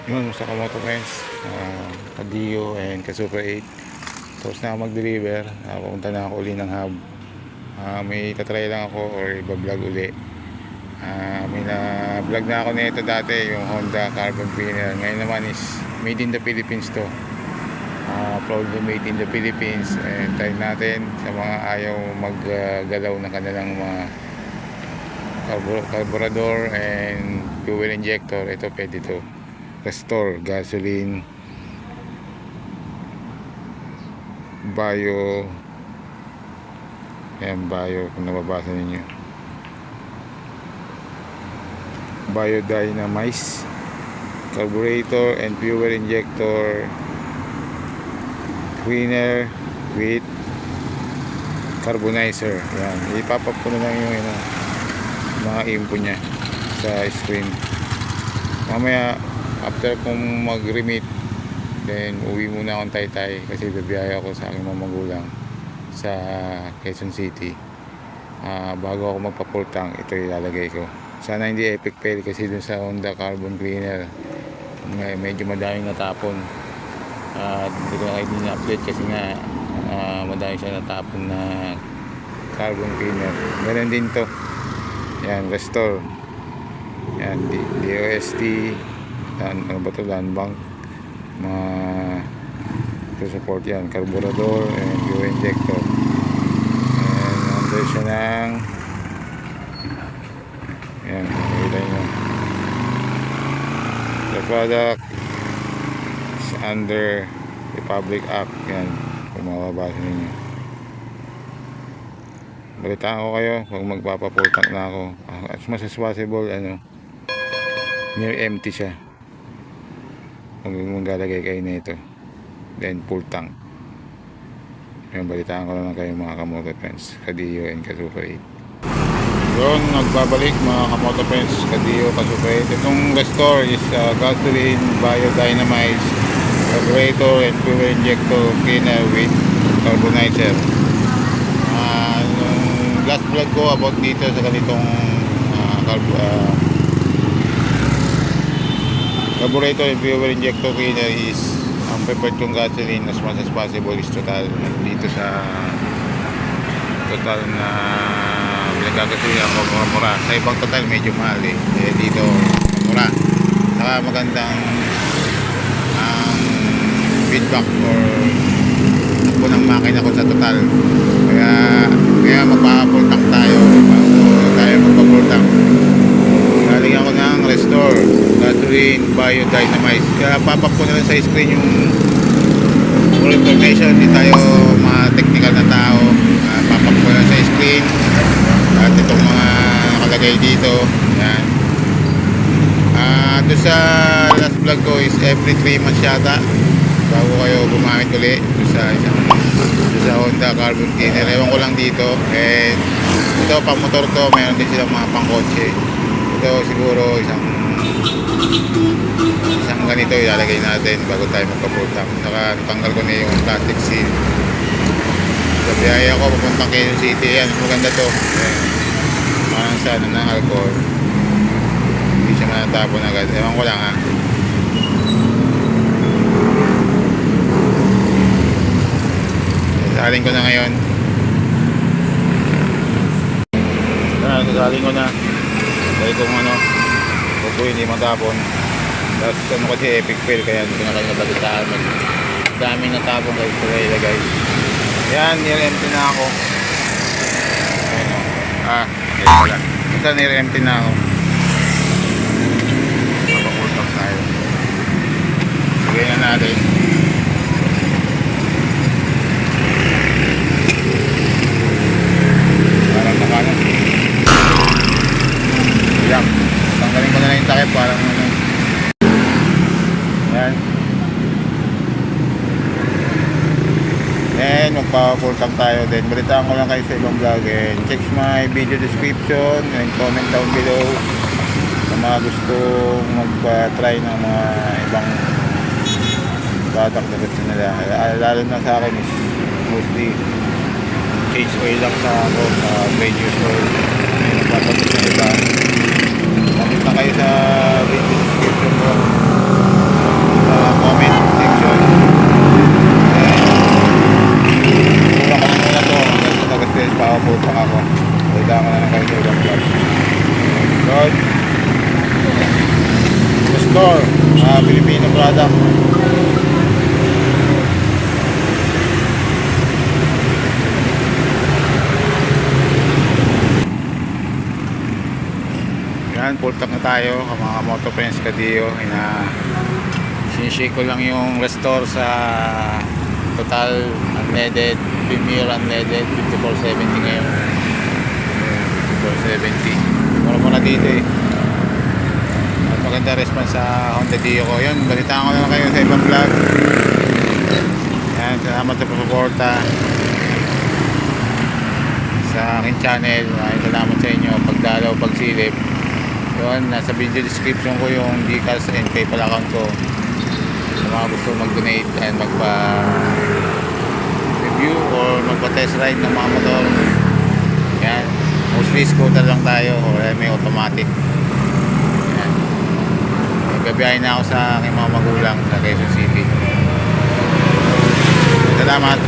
Yun sa Kamoto Friends, Kadio and Kasuper 8. Tapos na ako mag-deliver. Pupunta na ako uli ng hub. May tatry lang ako or iba-vlog uli. May na-vlog na ako nito dati, yung Honda Carbon Cleaner. Ngayon naman is made in the Philippines to. Proudly made in the Philippines. And try natin sa mga ayaw maggalaw ng kanilang mga carburetor and fuel injector. Ito pwede to. Restore gasoline bio, yan bio, kung nababasa ninyo, biodynamize carburetor and fuel injector cleaner with carbonizer. Yan, ipapap ko na lang yung mga info nya sa screen. Mamaya after kong mag-remit, then uwi muna akong Taytay kasi bibiyaya ako sa aking mga magulang sa Quezon City. Bago ako magpa-full tank, ito ilalagay ko. Sana hindi epic fail kasi dun sa Honda Carbon Cleaner medyo madaming natapon. Hindi ko na kayo din-update kasi nga madami siya natapon na carbon cleaner. Ganun din to. Yan, restore. Yan, DOST. Yan, ano ba ito? Land bank. Mga support yan. Carburetor and fuel injector. And under siya ng yan, nakikita nyo. The product is under Republic Act. Yan, kung mababasa ninyo. Balitaan ko kayo pag magpapapull tank na ako. As much as possible, near empty siya kung maglalagay kayo na ito, then full tank. Yung balitaan ko lang kayo mga Kamoto Friends, Kadio and Kasuper 8. Yun, nagbabalik mga Kamoto Friends, Kadio, Kasuper 8. Itong restore is gasoline biodynamize carburetor and fuel injector cleaner with carbonizer. Yung last vlog ko about dito sa ganitong carburetor and fuel injector cleaner is ang preferred kong gasoline as much as possible is total. Dito sa total na pinagkagasolina ako mura-mura. Sa ibang total medyo mahal dito mura. Saka magandang ang feedback or takbo ng makina ko sa total. Kaya magpa-full tank tayo bago tayo magpa-full tank. Galing ako ng restore gasoline biodynamize. Kaya papap ko na lang sa screen yung full information. Hindi tayo mga technical na tao. Papap ko na lang sa screen at itong mga nakalagay dito. Yan. Doon sa last vlog ko is every 3 months yata bago kayo gumamit ulit doon sa Honda Carbon Cleaner. Ewan ko lang dito. And ito pang motor to, mayroon din silang mga pang kotse. Ito siguro isang ganito ilalagay natin bago tayo magpa-full tank. Saka natanggal ko na yung plastic seal. Sa biyaya ko papuntang Quezon City. Yan, maganda to. Parang sa ng alcohol, hindi siya manatapon agad. Ewan ko lang sasalin ko na ngayon. Sasalin ko na dahil kung huwag hindi matapon. Tapos kasi epic fail kaya hindi ko na kayo nabalitaan. Daming natapon guys. Kaya guys, yan, near empty na ako. Ayun wala. Basta near empty na ako. Mapakultap tayo. Sige na natin. Parang nakano. Yan. Tanggalin ko na lang yung takip. Parang yan. Then magpa-full tank tayo. Then balitaan ko lang kayo sa ibang vlog. And check my video description and comment down below sa mga gustong magpa-try ng mga ibang product na gusto nila. Lalo na sa akin is mostly change oil lang sa ako, sa previous oil. Magpapalit na iba. Comment na kayo sa video description ko. Tanda ko na lang kayo sa ibang vlog. Good. Store, Filipino product. Yan, full tank na tayo mga moto friends kadiyo. Sinishake ko lang yung restore sa total unleaded, premier unleaded 5470 ngayon. 5470 mura dito eh. At maganda response sa Honda Dio ko. Yun, balitaan ko na lang kayo sa ibang vlog. Yan, salamat sa pagsuporta sa aking channel. Maraming salamat sa inyo pagdalaw, pagsilip. Yun, nasa video description ko yung Gcash and PayPal account ko sa mga gusto mag-donate and magpa-review or magpa-test ride ng mga motor. Yan, mostly scooter lang tayo or may automatic. Yan, nagbabiyahin na ako sa aking mga magulang sa Quezon City. Salamat.